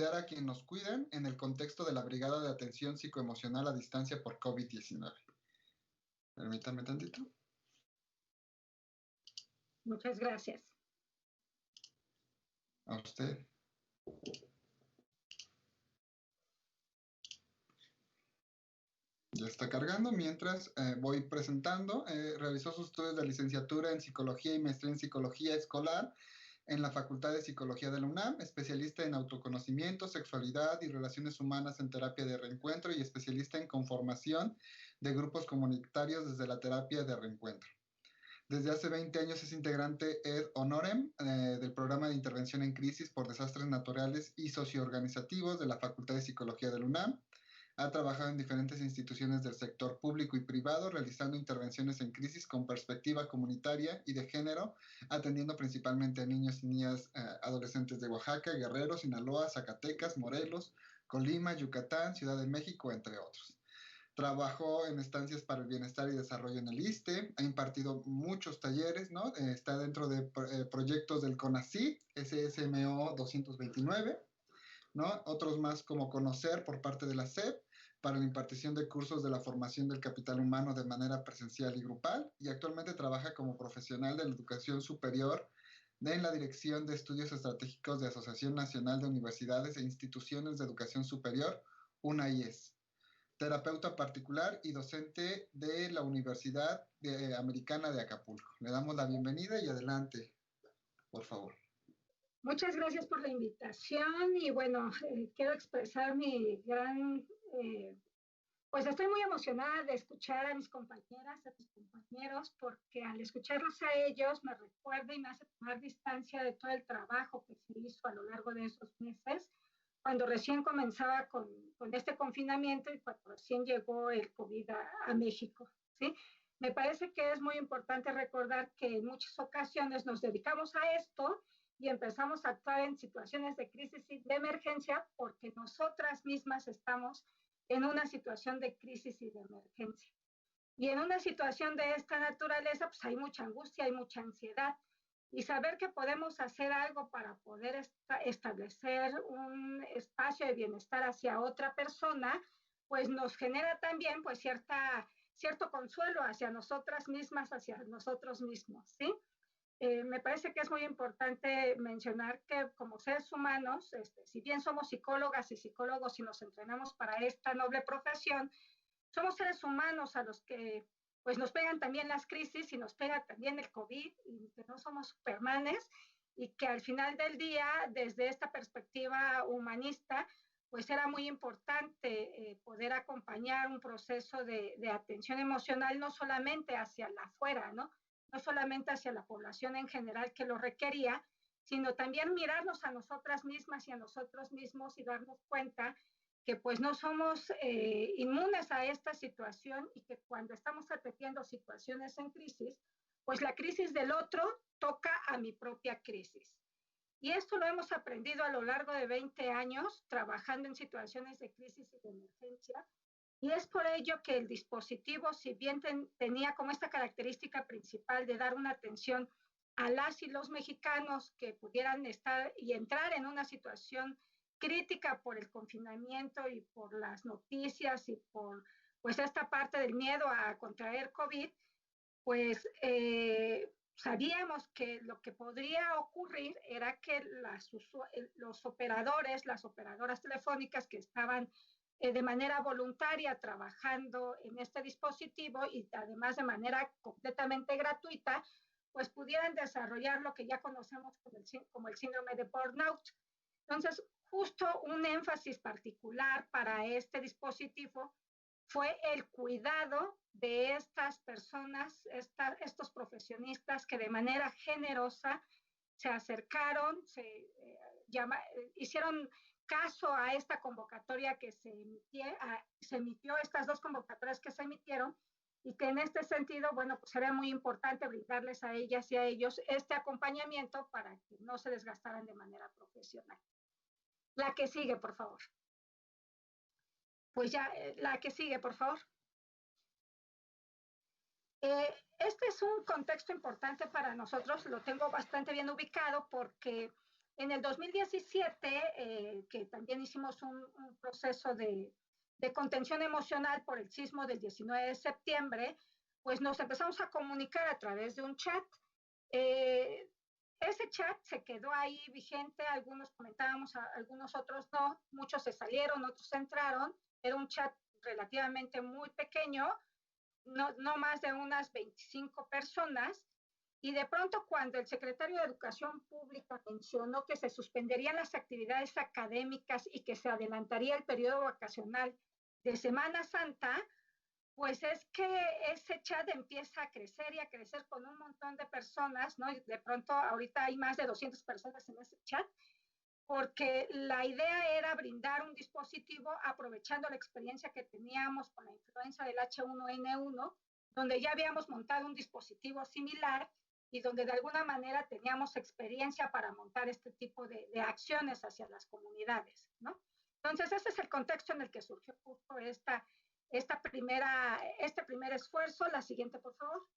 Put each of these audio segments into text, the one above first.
a quien nos cuiden en el contexto de la Brigada de Atención Psicoemocional a Distancia por COVID-19. Permítame tantito. Muchas gracias. A usted. Ya está cargando. Mientras voy presentando, realizó sus estudios de licenciatura en Psicología y maestría en Psicología Escolar en la Facultad de Psicología de la UNAM, especialista en autoconocimiento, sexualidad y relaciones humanas en terapia de reencuentro y especialista en conformación de grupos comunitarios desde la terapia de reencuentro. Desde hace 20 años es integrante Ed Honorem del programa de intervención en crisis por desastres naturales y socioorganizativos de la Facultad de Psicología de la UNAM. Ha trabajado en diferentes instituciones del sector público y privado, realizando intervenciones en crisis con perspectiva comunitaria y de género, atendiendo principalmente a niños y niñas adolescentes de Oaxaca, Guerrero, Sinaloa, Zacatecas, Morelos, Colima, Yucatán, Ciudad de México, entre otros. Trabajó en estancias para el bienestar y desarrollo en el ISSSTE, ha impartido muchos talleres, ¿no? Está dentro de proyectos del CONACYT, SSMO 229, ¿no? Otros más como Conocer por parte de la SEP, para la impartición de cursos de la formación del capital humano de manera presencial y grupal, y actualmente trabaja como profesional de la educación superior en la Dirección de Estudios Estratégicos de Asociación Nacional de Universidades e Instituciones de Educación Superior, UNAIES. Terapeuta particular y docente de la Universidad Americana de Acapulco. Le damos la bienvenida y adelante, por favor. Muchas gracias por la invitación y bueno, quiero expresar mi gran, pues estoy muy emocionada de escuchar a mis compañeras, a mis compañeros, porque al escucharlos a ellos me recuerda y me hace tomar distancia de todo el trabajo que se hizo a lo largo de esos meses, cuando recién comenzaba con este confinamiento y cuando recién llegó el COVID a México, ¿sí? Me parece que es muy importante recordar que en muchas ocasiones nos dedicamos a esto y empezamos a actuar en situaciones de crisis y de emergencia porque nosotras mismas estamos en una situación de crisis y de emergencia. Y en una situación de esta naturaleza, pues hay mucha angustia, hay mucha ansiedad. Y saber que podemos hacer algo para poder establecer un espacio de bienestar hacia otra persona, pues nos genera también pues cierto consuelo hacia nosotras mismas, hacia nosotros mismos, ¿sí? Me parece que es muy importante mencionar que como seres humanos, si bien somos psicólogas y psicólogos y nos entrenamos para esta noble profesión, somos seres humanos a los que pues nos pegan también las crisis y nos pega también el COVID y que no somos supermanes y que al final del día, desde esta perspectiva humanista, pues era muy importante poder acompañar un proceso de atención emocional no solamente hacia la afuera, ¿no? No solamente hacia la población en general que lo requería, sino también mirarnos a nosotras mismas y a nosotros mismos y darnos cuenta que pues no somos inmunes a esta situación y que cuando estamos atendiendo situaciones en crisis, pues la crisis del otro toca a mi propia crisis. Y esto lo hemos aprendido a lo largo de 20 años trabajando en situaciones de crisis y de emergencia. Y es por ello que el dispositivo, si bien tenía como esta característica principal de dar una atención a las y los mexicanos que pudieran estar y entrar en una situación crítica por el confinamiento y por las noticias y por pues esta parte del miedo a contraer COVID, pues sabíamos que lo que podría ocurrir era que los operadores, las operadoras telefónicas que estaban de manera voluntaria trabajando en este dispositivo y además de manera completamente gratuita, pues pudieran desarrollar lo que ya conocemos como el síndrome de burnout. Entonces, justo un énfasis particular para este dispositivo fue el cuidado de estas personas, estos profesionistas que de manera generosa se acercaron, hicieron caso a esta convocatoria que se emitió, estas dos convocatorias que se emitieron, y que en este sentido, bueno, pues era muy importante brindarles a ellas y a ellos este acompañamiento para que no se desgastaran de manera profesional. La que sigue, por favor. Pues ya, la que sigue, por favor. Este es un contexto importante para nosotros, lo tengo bastante bien ubicado porque En el 2017, que también hicimos un proceso de contención emocional por el sismo del 19 de septiembre, pues nos empezamos a comunicar a través de un chat. Eh, Ese chat se quedó ahí vigente, algunos comentábamos, algunos otros no, muchos se salieron, otros entraron. Era un chat relativamente muy pequeño, no más de unas 25 personas, y de pronto cuando el secretario de Educación Pública mencionó que se suspenderían las actividades académicas y que se adelantaría el periodo vacacional de Semana Santa, pues es que ese chat empieza a crecer y a crecer con un montón de personas, ¿no? Y de pronto ahorita hay más de 200 personas en ese chat, porque la idea era brindar un dispositivo aprovechando la experiencia que teníamos con la influenza del H1N1, donde ya habíamos montado un dispositivo similar y donde de alguna manera teníamos experiencia para montar este tipo de acciones hacia las comunidades, ¿no? Entonces, ese es el contexto en el que surgió justo este primer esfuerzo. La siguiente, por favor.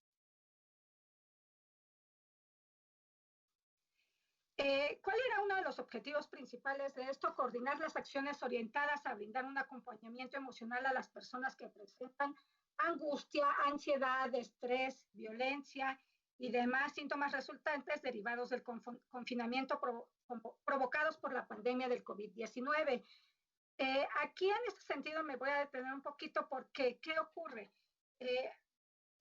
¿Cuál era uno de los objetivos principales de esto? Coordinar las acciones orientadas a brindar un acompañamiento emocional a las personas que presentan angustia, ansiedad, estrés, violencia y demás síntomas resultantes derivados del confinamiento provocados por la pandemia del COVID-19. Aquí en este sentido me voy a detener un poquito porque ¿qué ocurre? Eh,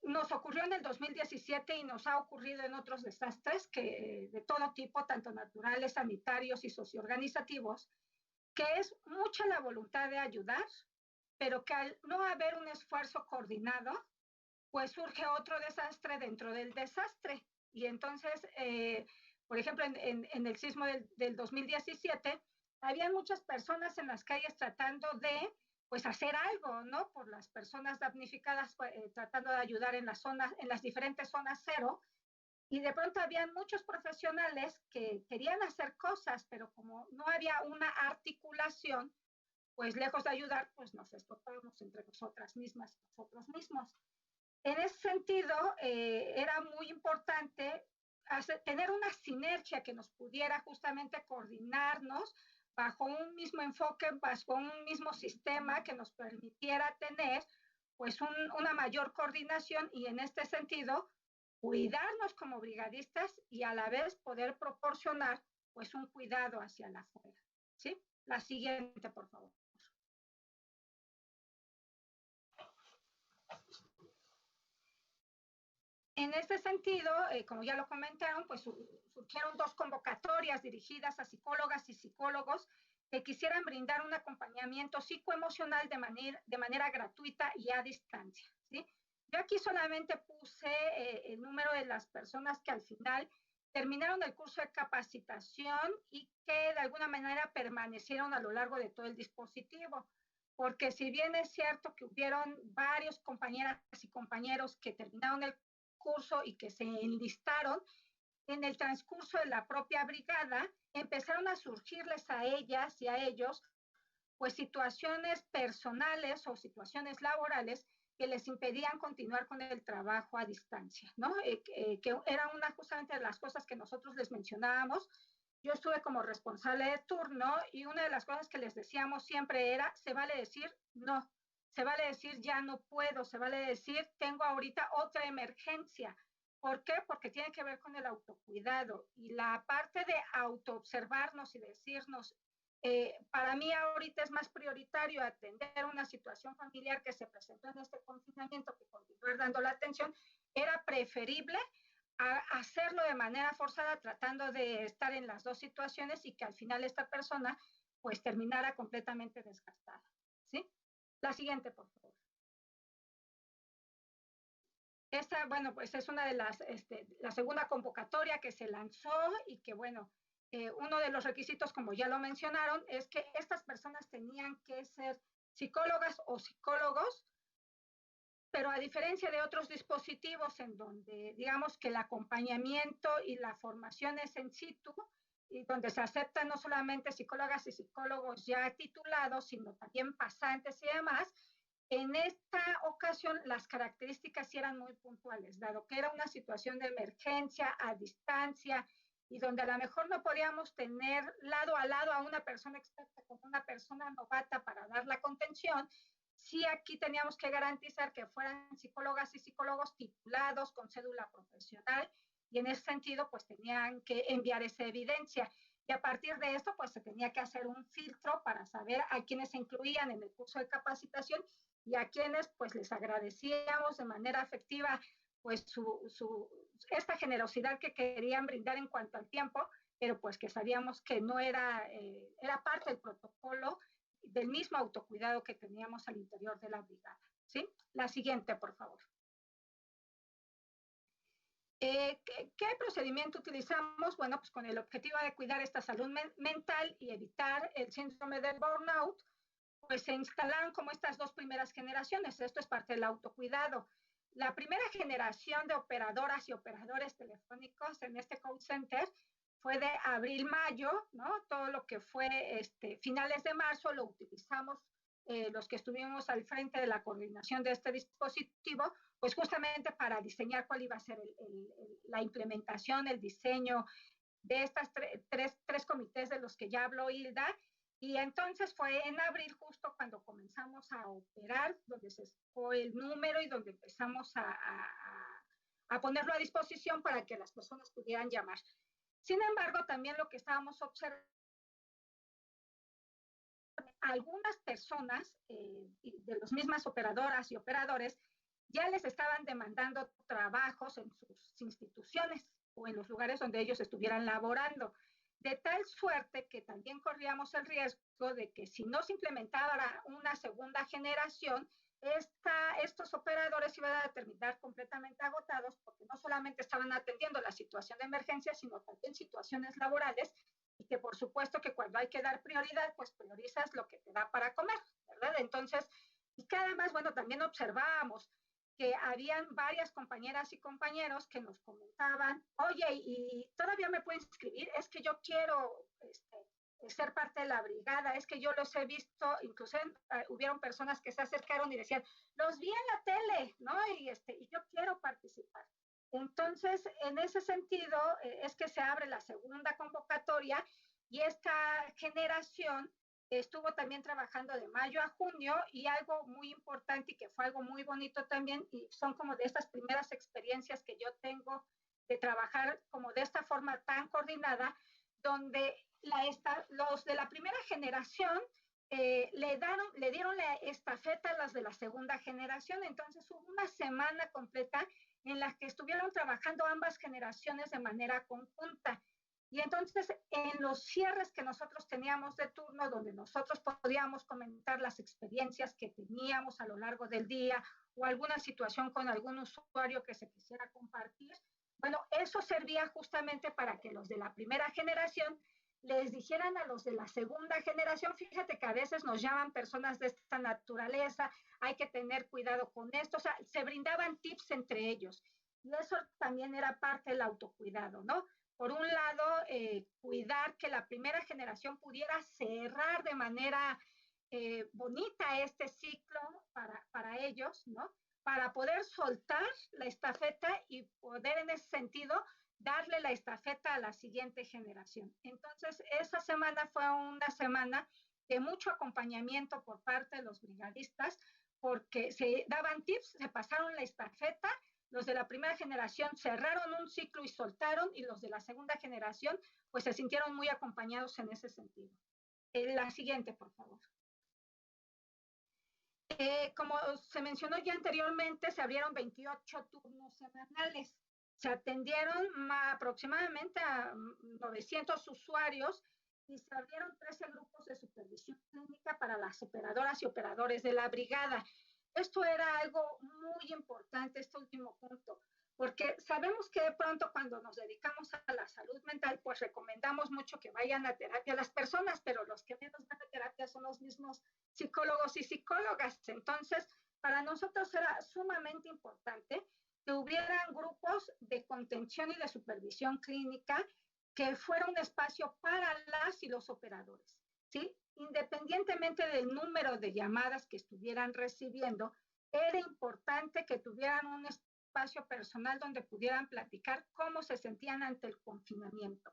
Nos ocurrió en el 2017 y nos ha ocurrido en otros desastres que, de todo tipo, tanto naturales, sanitarios y socioorganizativos, que es mucha la voluntad de ayudar, pero que al no haber un esfuerzo coordinado, pues surge otro desastre dentro del desastre. Y entonces, por ejemplo, en el sismo del 2017, había muchas personas en las calles tratando de pues hacer algo, ¿no? Por las personas damnificadas, tratando de ayudar en las zonas, en las diferentes zonas cero, y de pronto había muchos profesionales que querían hacer cosas, pero como no había una articulación, pues lejos de ayudar, pues nos estopamos entre nosotras mismas, nosotros mismos. En ese sentido, era muy importante tener una sinergia que nos pudiera justamente coordinarnos bajo un mismo enfoque, bajo un mismo sistema que nos permitiera tener pues una mayor coordinación y en este sentido cuidarnos como brigadistas y a la vez poder proporcionar pues un cuidado hacia la afuera. ¿Sí? La siguiente, por favor. En este sentido, como ya lo comentaron, pues surgieron dos convocatorias dirigidas a psicólogas y psicólogos que quisieran brindar un acompañamiento psicoemocional de manera gratuita y a distancia, ¿sí? Yo aquí solamente puse el número de las personas que al final terminaron el curso de capacitación y que de alguna manera permanecieron a lo largo de todo el dispositivo. Porque si bien es cierto que hubieron varios compañeras y compañeros que terminaron el curso y que se enlistaron, en el transcurso de la propia brigada empezaron a surgirles a ellas y a ellos pues situaciones personales o situaciones laborales que les impedían continuar con el trabajo a distancia, ¿no? Que era una justamente de las cosas que nosotros les mencionábamos. Yo estuve como responsable de turno y una de las cosas que les decíamos siempre era, se vale decir no, se vale decir ya no puedo, se vale decir tengo ahorita otra emergencia. ¿Por qué? Porque tiene que ver con el autocuidado y la parte de autoobservarnos y decirnos, para mí ahorita es más prioritario atender una situación familiar que se presentó en este confinamiento que continuar dando la atención, era preferible a hacerlo de manera forzada tratando de estar en las dos situaciones y que al final esta persona pues terminara completamente desgastada, ¿sí? La siguiente, por favor. Esta, bueno, pues es una de la segunda convocatoria que se lanzó y que, bueno, uno de los requisitos, como ya lo mencionaron, es que estas personas tenían que ser psicólogas o psicólogos, pero a diferencia de otros dispositivos en donde, digamos, que el acompañamiento y la formación es en situ, y donde se aceptan no solamente psicólogas y psicólogos ya titulados, sino también pasantes y demás, en esta ocasión las características sí eran muy puntuales, dado que era una situación de emergencia a distancia y donde a lo mejor no podíamos tener lado a lado a una persona experta con una persona novata para dar la contención, sí aquí teníamos que garantizar que fueran psicólogas y psicólogos titulados con cédula profesional y en ese sentido pues tenían que enviar esa evidencia. Y a partir de esto pues se tenía que hacer un filtro para saber a quienes se incluían en el curso de capacitación y a quienes pues les agradecíamos de manera afectiva pues esta generosidad que querían brindar en cuanto al tiempo, pero pues que sabíamos que no era, era parte del protocolo del mismo autocuidado que teníamos al interior de la brigada. ¿Sí? La siguiente, por favor. ¿Qué procedimiento utilizamos? Bueno, pues con el objetivo de cuidar esta salud mental y evitar el síndrome del burnout, pues se instalaron como estas dos primeras generaciones. Esto es parte del autocuidado. La primera generación de operadoras y operadores telefónicos en este call center fue de abril-mayo, ¿no? Todo lo que fue finales de marzo lo utilizamos los que estuvimos al frente de la coordinación de este dispositivo, pues justamente para diseñar cuál iba a ser la implementación, el diseño de estas tres comités de los que ya habló Hilda. Y entonces fue en abril justo cuando comenzamos a operar, donde se sacó el número y donde empezamos a ponerlo a disposición para que las personas pudieran llamar. Sin embargo, también lo que estábamos observando, algunas personas de las mismas operadoras y operadores ya les estaban demandando trabajos en sus instituciones o en los lugares donde ellos estuvieran laborando, de tal suerte que también corríamos el riesgo de que si no se implementara una segunda generación, estos operadores iban a terminar completamente agotados porque no solamente estaban atendiendo la situación de emergencia, sino también situaciones laborales y que por supuesto que cuando hay que dar prioridad, pues priorizas lo que te da para comer, ¿verdad? Entonces, y que además, bueno, también observábamos que habían varias compañeras y compañeros que nos comentaban, oye, ¿y todavía me puedes inscribir? Es que yo quiero ser parte de la brigada, es que yo los he visto, incluso hubieron personas que se acercaron y decían, los vi en la tele, ¿no? Y yo quiero participar. Entonces, en ese sentido, es que se abre la segunda convocatoria y esta generación estuvo también trabajando de mayo a junio y algo muy importante y que fue algo muy bonito también y son como de estas primeras experiencias que yo tengo de trabajar como de esta forma tan coordinada, donde los de la primera generación le dieron la estafeta a las de la segunda generación, entonces hubo una semana completa en la que estuvieron trabajando ambas generaciones de manera conjunta. Y entonces, en los cierres que nosotros teníamos de turno, donde nosotros podíamos comentar las experiencias que teníamos a lo largo del día o alguna situación con algún usuario que se quisiera compartir, bueno, eso servía justamente para que los de la primera generación les dijeran a los de la segunda generación, fíjate que a veces nos llaman personas de esta naturaleza, hay que tener cuidado con esto, o sea, se brindaban tips entre ellos. Y eso también era parte del autocuidado, ¿no? Por un lado, cuidar que la primera generación pudiera cerrar de manera bonita este ciclo para ellos, ¿no? Para poder soltar la estafeta y poder en ese sentido darle la estafeta a la siguiente generación. Entonces, esa semana fue una semana de mucho acompañamiento por parte de los brigadistas, porque se daban tips, se pasaron la estafeta, los de la primera generación cerraron un ciclo y soltaron, y los de la segunda generación, pues se sintieron muy acompañados en ese sentido. La siguiente, por favor. Como se mencionó ya anteriormente, se abrieron 28 turnos semanales. Se atendieron aproximadamente a 900 usuarios y se abrieron 13 grupos de supervisión clínica para las operadoras y operadores de la brigada. Esto era algo muy importante, este último punto, porque sabemos que de pronto cuando nos dedicamos a la salud mental, pues recomendamos mucho que vayan a terapia las personas, pero los que menos van a terapia son los mismos psicólogos y psicólogas. Entonces, para nosotros era sumamente importante que hubieran grupos de contención y de supervisión clínica que fuera un espacio para las y los operadores, ¿sí? Independientemente del número de llamadas que estuvieran recibiendo, era importante que tuvieran un espacio personal donde pudieran platicar cómo se sentían ante el confinamiento.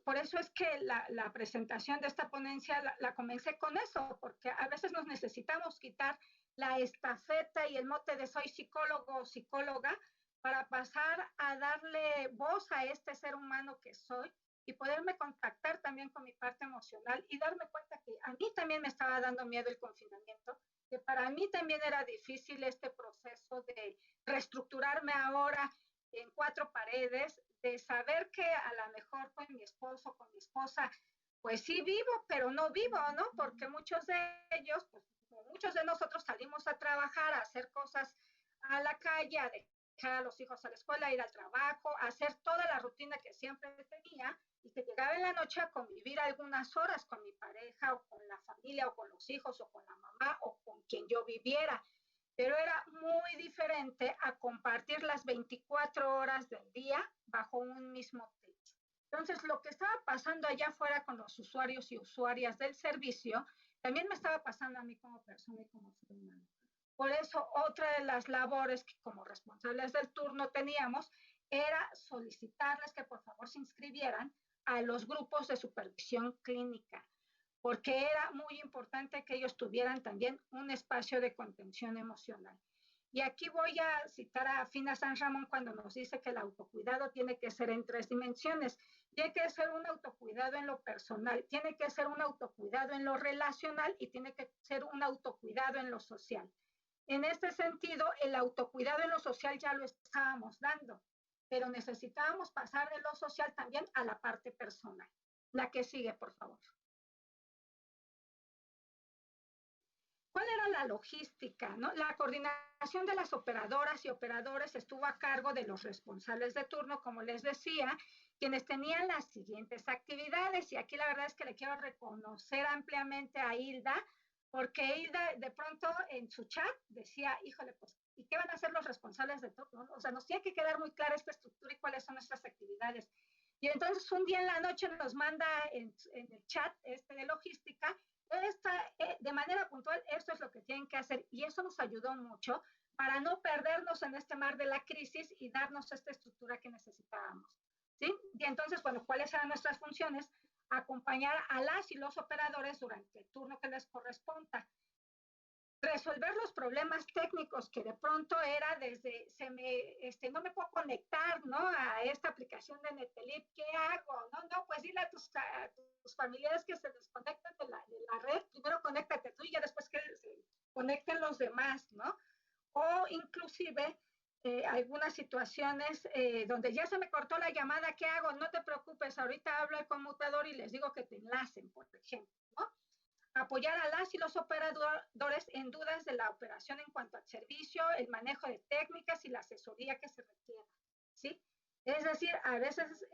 Por eso es que la presentación de esta ponencia la comencé con eso, porque a veces nos necesitamos quitar la estafeta y el mote de soy psicólogo o psicóloga para pasar a darle voz a este ser humano que soy y poderme contactar también con mi parte emocional y darme cuenta que a mí también me estaba dando miedo el confinamiento, que para mí también era difícil este proceso de reestructurarme ahora en cuatro paredes, de saber que a lo mejor con mi esposo, con mi esposa, pues sí vivo, pero no vivo, ¿no? Porque muchos de ellos, pues muchos de nosotros salimos a trabajar, a hacer cosas a la calle, a dejar a los hijos a la escuela, a ir al trabajo, a hacer toda la rutina que siempre tenía y que llegaba en la noche a convivir algunas horas con mi pareja o con la familia o con los hijos o con la mamá o con quien yo viviera, pero era muy diferente a compartir las 24 horas del día bajo un mismo techo. Entonces, lo que estaba pasando allá afuera con los usuarios y usuarias del servicio, también me estaba pasando a mí como persona y como ser humano. Por eso, otra de las labores que como responsables del turno teníamos era solicitarles que por favor se inscribieran a los grupos de supervisión clínica, porque era muy importante que ellos tuvieran también un espacio de contención emocional. Y aquí voy a citar a Fina San Ramón cuando nos dice que el autocuidado tiene que ser en tres dimensiones. Tiene que ser un autocuidado en lo personal, tiene que ser un autocuidado en lo relacional y tiene que ser un autocuidado en lo social. En este sentido, el autocuidado en lo social ya lo estábamos dando, pero necesitábamos pasar de lo social también a la parte personal. La que sigue, por favor. ¿Cuál era la logística? ¿No? La coordinación de las operadoras y operadores estuvo a cargo de los responsables de turno, como les decía, quienes tenían las siguientes actividades. Y aquí la verdad es que le quiero reconocer ampliamente a Hilda, porque Hilda de pronto en su chat decía, híjole, pues, ¿y qué van a hacer los responsables de turno? O sea, nos tiene que quedar muy clara esta estructura y cuáles son nuestras actividades. Y entonces un día en la noche nos manda en el chat de logística de manera puntual, esto es lo que tienen que hacer y eso nos ayudó mucho para no perdernos en este mar de la crisis y darnos esta estructura que necesitábamos. ¿Sí? Y entonces, bueno, ¿cuáles eran nuestras funciones? Acompañar a las y los operadores durante el turno que les corresponda, resolver los problemas técnicos que de pronto era desde no me puedo conectar, ¿no? A esta aplicación de Netelip, ¿qué hago? No, pues dile a tus familiares que se desconecten de la red, primero conéctate tú y ya después que se conecten los demás, ¿no? O inclusive algunas situaciones donde ya se me cortó la llamada, ¿qué hago? No te preocupes, ahorita hablo al conmutador y les digo que te enlacen, por ejemplo, ¿no? Apoyar a las y los operadores en dudas de la operación en cuanto al servicio, el manejo de técnicas y la asesoría que se requiera, ¿sí? Es decir, a veces,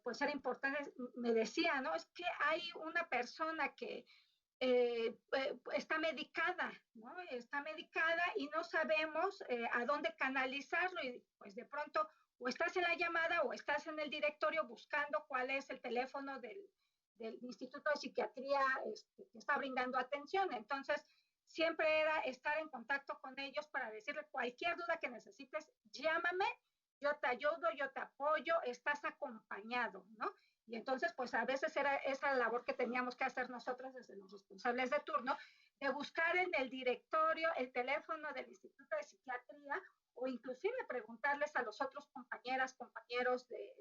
pues era importante, me decía, ¿no? Es que hay una persona que está medicada, ¿no? Está medicada y no sabemos a dónde canalizarlo y pues de pronto o estás en la llamada o estás en el directorio buscando cuál es el teléfono del Instituto de Psiquiatría que está brindando atención. Entonces, siempre era estar en contacto con ellos para decirle cualquier duda que necesites, llámame, yo te ayudo, yo te apoyo, estás acompañado, ¿no? Y entonces, pues a veces era esa labor que teníamos que hacer nosotros desde los responsables de turno, de buscar en el directorio el teléfono del Instituto de Psiquiatría o inclusive preguntarles a los otros compañeros que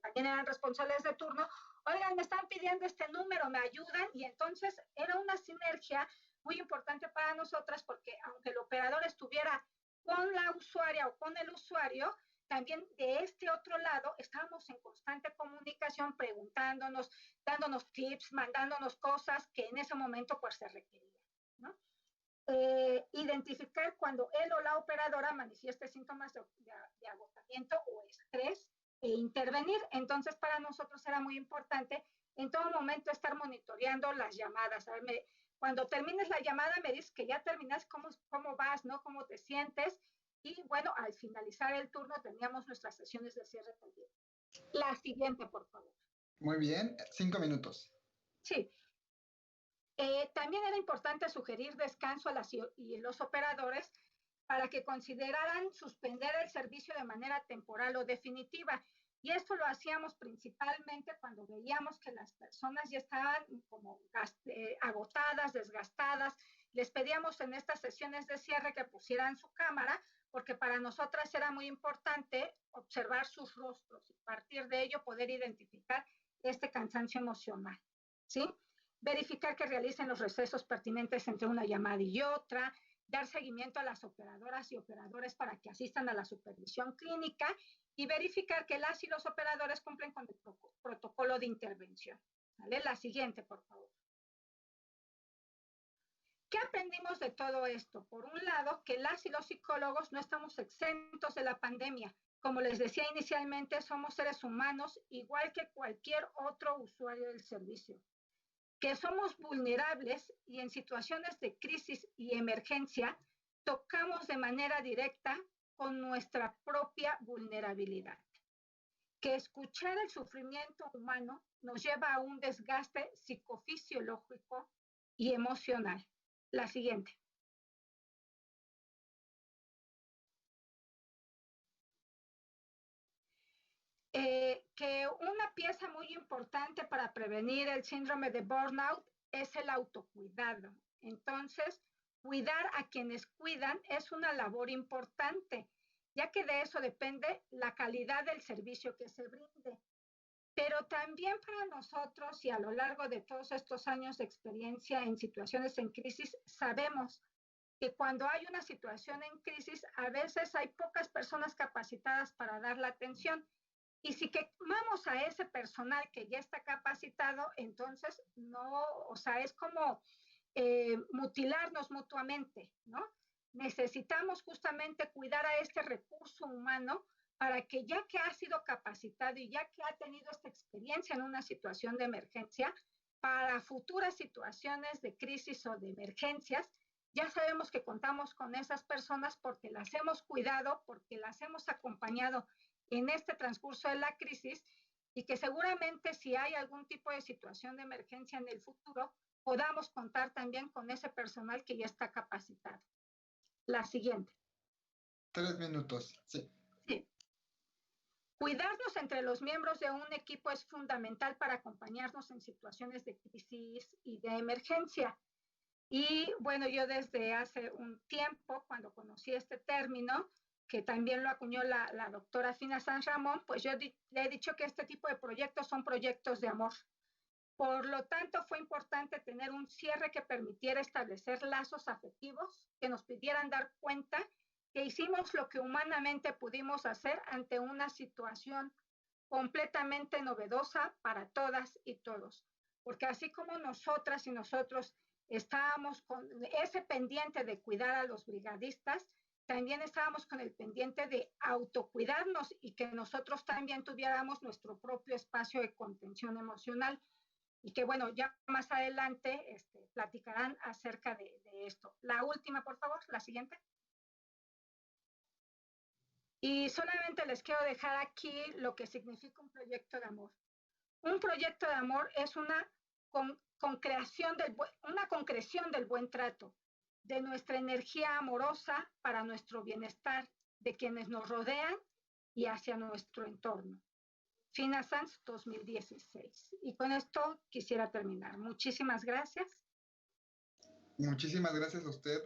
también eran responsables de turno, oigan, me están pidiendo este número, me ayudan, y entonces era una sinergia muy importante para nosotras porque aunque el operador estuviera con la usuaria o con el usuario, también de este otro lado estábamos en constante comunicación, preguntándonos, dándonos tips, mandándonos cosas que en ese momento pues se requerían, ¿no? Identificar cuando él o la operadora manifieste síntomas de agotamiento o estrés e intervenir. Entonces, para nosotros era muy importante en todo momento estar monitoreando las llamadas. A ver, cuando termines la llamada, me dices que ya terminas, cómo vas, ¿no? ¿Cómo te sientes? Y bueno, al finalizar el turno teníamos nuestras sesiones de cierre también. La siguiente, por favor. Muy bien, 5 minutos. Sí. También era importante sugerir descanso a las y los operadores para que consideraran suspender el servicio de manera temporal o definitiva. Y esto lo hacíamos principalmente cuando veíamos que las personas ya estaban como agotadas, desgastadas. Les pedíamos en estas sesiones de cierre que pusieran su cámara, porque para nosotras era muy importante observar sus rostros y a partir de ello poder identificar este cansancio emocional, ¿sí? Verificar que realicen los recesos pertinentes entre una llamada y otra, dar seguimiento a las operadoras y operadores para que asistan a la supervisión clínica y verificar que las y los operadores cumplen con el protocolo de intervención. ¿Vale? La siguiente, por favor. ¿Qué aprendimos de todo esto? Por un lado, que las y los psicólogos no estamos exentos de la pandemia. Como les decía inicialmente, somos seres humanos igual que cualquier otro usuario del servicio. Que somos vulnerables y en situaciones de crisis y emergencia tocamos de manera directa con nuestra propia vulnerabilidad. Que escuchar el sufrimiento humano nos lleva a un desgaste psicofisiológico y emocional. La siguiente. Que una pieza muy importante para prevenir el síndrome de burnout es el autocuidado. Entonces, cuidar a quienes cuidan es una labor importante, ya que de eso depende la calidad del servicio que se brinde. Pero también para nosotros y a lo largo de todos estos años de experiencia en situaciones en crisis, sabemos que cuando hay una situación en crisis, a veces hay pocas personas capacitadas para dar la atención. Y si quemamos a ese personal que ya está capacitado, entonces no, o sea, es como mutilarnos mutuamente, ¿no? Necesitamos justamente cuidar a este recurso humano para que ya que ha sido capacitado y ya que ha tenido esta experiencia en una situación de emergencia, para futuras situaciones de crisis o de emergencias, ya sabemos que contamos con esas personas porque las hemos cuidado, porque las hemos acompañado en este transcurso de la crisis y que seguramente si hay algún tipo de situación de emergencia en el futuro, podamos contar también con ese personal que ya está capacitado. La siguiente. 3 minutos, sí. Sí. Cuidarnos entre los miembros de un equipo es fundamental para acompañarnos en situaciones de crisis y de emergencia. Y bueno, yo desde hace un tiempo, cuando conocí este término, que también lo acuñó la doctora Fina San Ramón, pues yo le he dicho que este tipo de proyectos son proyectos de amor. Por lo tanto, fue importante tener un cierre que permitiera establecer lazos afectivos, que nos pidieran dar cuenta que hicimos lo que humanamente pudimos hacer ante una situación completamente novedosa para todas y todos. Porque así como nosotras y nosotros estábamos con ese pendiente de cuidar a los brigadistas, también estábamos con el pendiente de autocuidarnos y que nosotros también tuviéramos nuestro propio espacio de contención emocional. Y que bueno, ya más adelante platicarán acerca de esto. La última, por favor, la siguiente. Y solamente les quiero dejar aquí lo que significa un proyecto de amor. Un proyecto de amor es una concreción del buen trato, de nuestra energía amorosa para nuestro bienestar, de quienes nos rodean y hacia nuestro entorno. Fina Sanz 2016. Y con esto quisiera terminar. Muchísimas gracias. Muchísimas gracias a usted,